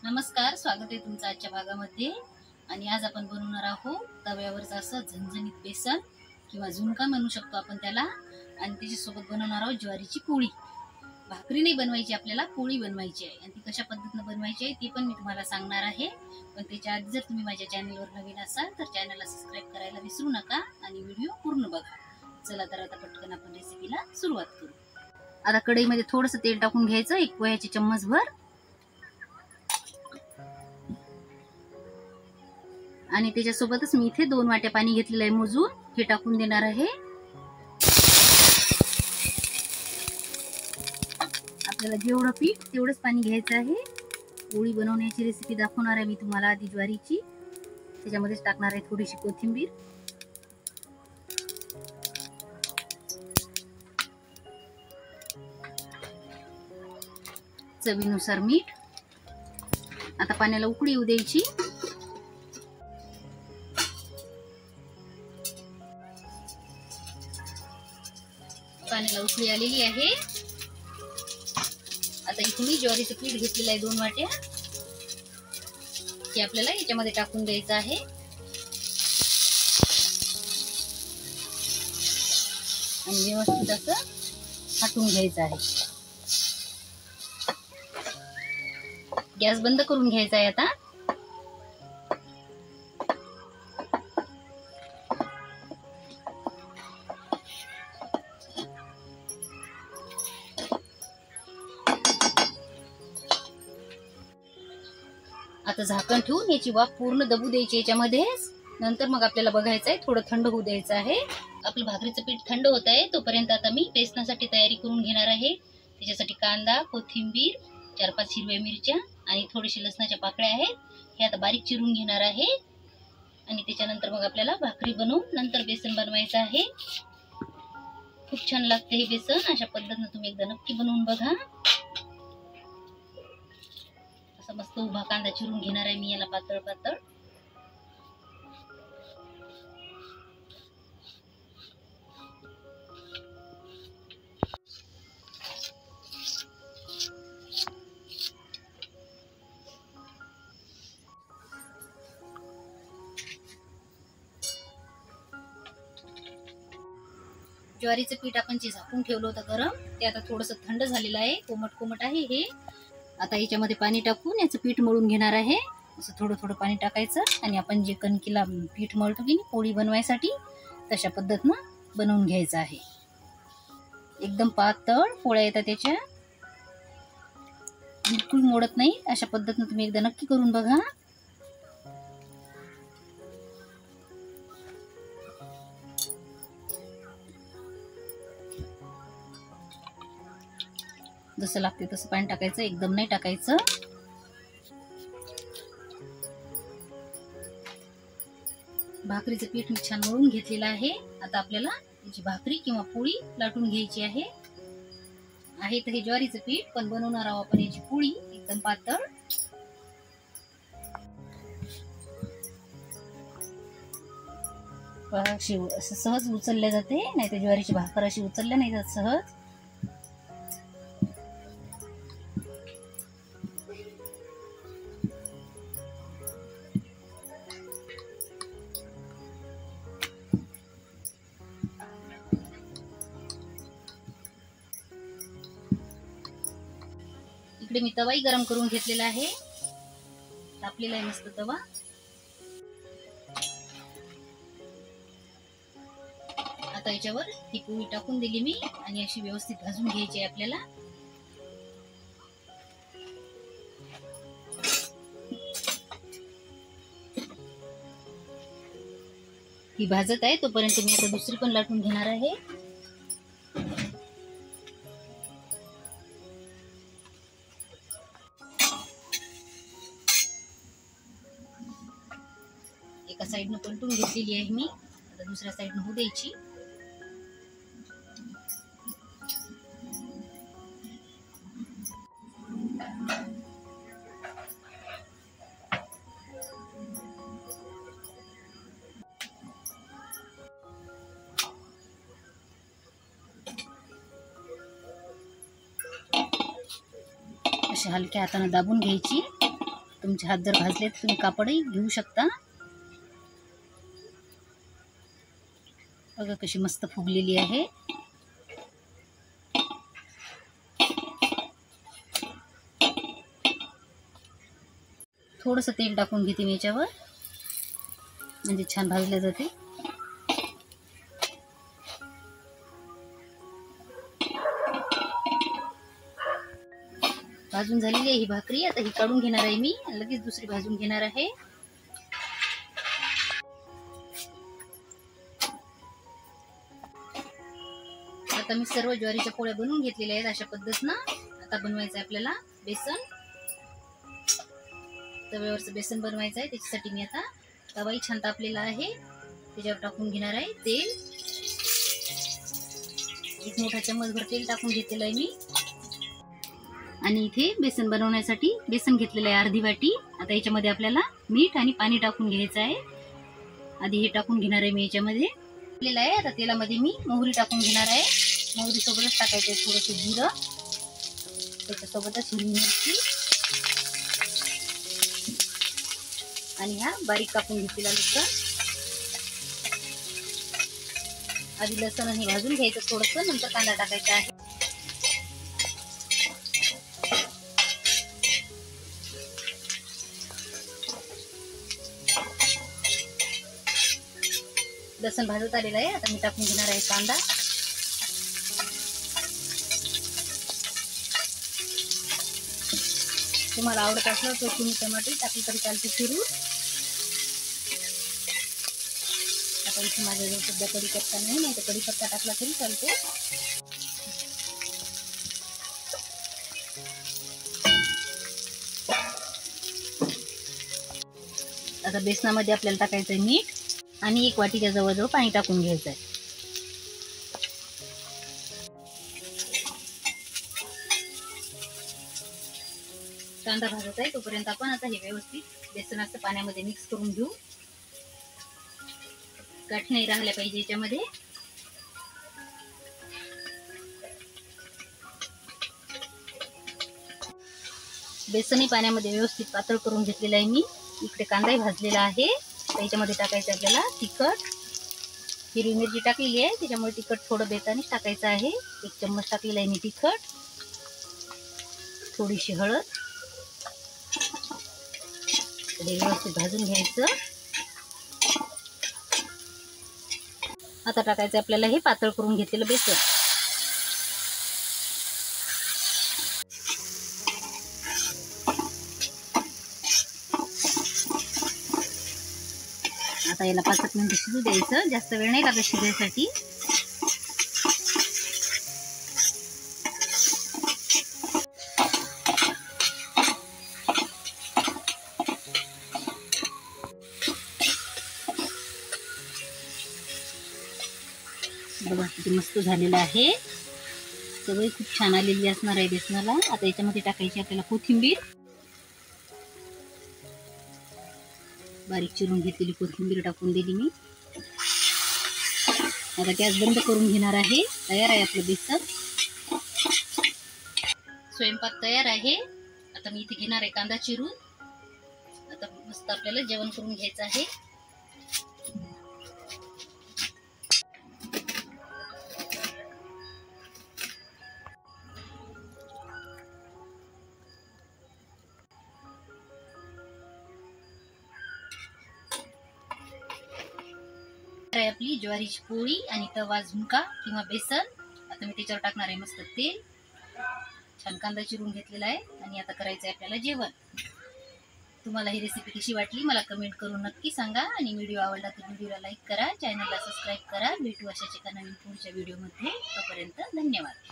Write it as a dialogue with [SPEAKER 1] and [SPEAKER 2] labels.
[SPEAKER 1] नमस्कार, स्वागत आहे तुमचं आजच्या भागामध्ये। आणि आज आपण बनवणार आहोत तव्यावरचं असं झणझणीत बेसन किंवा झुणका म्हणू शकतो आपण त्याला। आणि त्याच्यासोबत बनवणार आहोत ज्वारीची पोळी। भाकरी नाही बनवायची, आपल्याला पोळी बनवायची आहे। आणि ती कशा पद्धतीने बनवायची आहे ती पण मी तुम्हाला सांगणार आहे। पण त्याच्या आधी जर तुम्ही माझ्या चॅनलवर नवीन असाल तर चॅनलला सबस्क्राइब करायला विसरू नका आणि व्हिडिओ पूर्ण बघा। चला तर आता पटकन आपण रेसिपीला सुरुवात करू। आता कढईमध्ये थोडंसं तेल टाकून घ्यायचं, एक पोह्याचे चम्मचभर। आणि त्याच्यासोबतच मी इथे 2 वाट्या पाणी घेतलेलं आहे मोजून, हे टाकून देणार आहे। आपल्याला जेवढं पीठ तेवढंच पाणी घ्यायचं आहे। पोळी बनवण्याची रेसिपी दाखवणार आहे मी तुम्हाला आधी ज्वारीची। त्याच्यामध्येच टाकणार आहे थोडीशी कोथिंबीर, चवीनुसार मीठ। आता पाण्याला उकळी येऊ द्यायची। पाण्याला उकळी आलेली आहे। आता इथे मी ज्वारीचं पीठ घेतलेलं आहे 2 वाट्या, हे आपल्याला याच्यामध्ये टाकून द्यायचं आहे। आणि व्यवस्थित असं हटवून घ्यायचं आहे। गॅस बंद करून घ्यायचा आहे आता। आता झाकण ठेवून याची वाफ पूर्ण दबू द्यायची याच्यामध्येच। नंतर मग आपल्याला बघायचं आहे, थोडं थंड होऊ द्यायचं आहे। आपलं भाकरीचं पीठ थंड होत आहे तोपर्यंत आता मी बेसनासाठी तयारी करून घेणार आहे। त्याच्यासाठी कांदा, कोथिंबीर, 4-5 हिरव्या मिरच्या आणि थोडीशी लसणाच्या पाकळ्या आहेत, हे आता बारीक चिरून घेणार आहे। आणि त्याच्यानंतर मग आपल्याला भाकरी बनवून नंतर बेसन बनवायचं आहे। खूप छान लागते हे बेसन, अशा पद्धतीने तुम्ही एकदा नक्की बनवून बघा। असं मस्त उभा कांदा चिरून घेणार आहे मी याला पातळ पातळ। ज्वारीचं पीठ आपण जे झाकून ठेवलं होतं गरम, ते आता थोडंसं थंड झालेलं आहे, कोमट कोमट आहे हे। आता याच्यामध्ये पाणी टाकून याचं पीठ मळून घेणार आहे। असं थोडं थोडं पाणी टाकायचं आणि आपण जे कणकीला पीठ मळतो की नाही पोळी बनवायसाठी, तशा पद्धतीनं बनवून घ्यायचं आहे। एकदम पातळ पोळ्या येतात त्याच्या, बिलकुल मोडत नाही। अशा पद्धतीनं तुम्ही एकदा नक्की करून बघा। जसं लागते तसं पाणी टाकायचं, एकदम नाही टाकायचं। भाकरीचं पीठ मी छान मळून घेतलेलं आहे। आता आपल्याला याची भाकरी किंवा पोळी लाटून घ्यायची आहे। तर हे ज्वारीचं पीठ, पण बनवणार आहोत आपण याची पोळी एकदम पातळ। असं सहज उचलल्या जाते, नाही तर ज्वारीची भाकर अशी उचलल्या नाही जात सहज। इकडे मी तवाही गरम करून घेतलेला आहे, तापलेला आहे मस्त तवा। आता याच्यावर ही पोळी टाकून दिली मी आणि अशी व्यवस्थित भाजून घ्यायची आहे आपल्याला। ही भाजत आहे तोपर्यंत मी आता दुसरी पण लाटून घेणार आहे। एका साइडनं पलटून घेतलेली आहे मी, आता दुसऱ्या साइडनं होऊ द्यायची। अशा हलक्या हाताने दाबून घ्यायची। तुमचे हात जर भाजले तर तुम्ही कापडही घेऊ शकता. बघा कशी मस्त फुगलेली आहे. थोडंसं तेल टाकून घेते मी याच्यावर, म्हणजे छान भाजले जाते. भाजून झालेली आहे ही भाकरी. आता ही काढून घेणार आहे मी, लगेच दुसरी भाजून घेणार आहे. आता मी सर्व ज्वारीच्या पोळ्या बनवून घेतलेल्या आहेत अशा पद्धतीनं. आता बनवायचं आहे आपल्याला बेसन. तव्यावरचं बेसन बनवायचं आहे. त्याच्यासाठी मी आता तवाही छान तापलेला आहे, त्याच्यावर टाकून घेणार आहे तेल. एक मोठा चम्मचभर तेल टाकून घेतलेलं आहे मी. आणि इथे बेसन बनवण्यासाठी बेसन घेतलेलं आहे अर्धी वाटी. आता याच्यामध्ये आपल्याला मीठ आणि पाणी टाकून घ्यायचं आहे. आधी हे टाकून घेणार आहे मी याच्यामध्ये. आहे आता तेलामध्ये मी मोहरी टाकून घेणार आहे. मोहरी सोबतच टाकायचं आहे थोडंसं जिरं, त्याच्यासोबतच हिरवी मिरची आणि हा बारीक कापून घेतलेला लसूण. आधी लसूण हे भाजून घ्यायचं थोडंसं, नंतर कांदा टाकायचा आहे. लसूण भाजत आलेला आहे. आता मी टाकून घेणार आहे कांदा. तुम्हाला आवडत असलं तर तुम्ही टमाटे टाकली तरी चालते चिरून. आता इथे माझ्याजवळ सध्या कढीपत्ता नाही तर कढीपत्ता टाकला तरी चालते. आता बेसनामध्ये आपल्याला टाकायचं आहे मीठ आणि 1 वाटीच्या जवळजवळ पाणी टाकून घ्यायचं आहे. कांदा भाजत आहे तोपर्यंत आपण आता हे व्यवस्थित बेसनाचं पाण्यामध्ये मिक्स करून घेऊ. गाठी नाही राहिल्या पाहिजे याच्यामध्ये. बेसनही पाण्यामध्ये व्यवस्थित पातळ करून घेतलेलं आहे मी. इकडे कांदाही भाजलेला आहे. त्याच्यामध्ये टाकायचं आपल्याला तिखट. हिरवी मिरची टाकलेली आहे त्याच्यामुळे तिखट थोडं बेतानीच टाकायचं आहे. 1 चम्मच टाकलेला आहे मी तिखट. थोडीशी हळद. हे व्यवस्थित भाजून घ्यायचं. आता टाकायचं आपल्याला हे पातळ करून घेतलेलं बेसन. आता याला 5 मिनिटं शिजू द्यायचं. जास्त वेळ नाही लागत शिजायसाठी. बघा किती मस्त झालेलं आहे. सगळी खूप छान आलेली असणार आहे बेसनाला. आता याच्यामध्ये टाकायची आपल्याला कोथिंबीर. बारीक चिरून घेतलेली कोथिंबीर टाकून दिली मी. आता गॅस बंद करून घेणार आहे. तयार आहे आपलं बेसन. स्वयंपाक तयार आहे. आता मी इथे घेणार आहे कांदा चिरून. आता मस्त आपल्याला जेवण करून घ्यायचं आहे. आपली ज्वारीची पोळी आणि तवा झुणका किंवा बेसन. आता मी त्याच्यावर टाकणार आहे मस्त तेल. छान कांदा चिरून घेतलेला आहे आणि आता करायचं आहे आपल्याला जेवण. तुम्हाला ही रेसिपी कशी वाटली मला कमेंट करून नक्की सांगा. आणि व्हिडिओ आवडला तर व्हिडिओला लाईक करा, चॅनलला सबस्क्राईब करा. भेटू अशाच एका नवीन पुढच्या व्हिडिओमध्ये. तोपर्यंत धन्यवाद.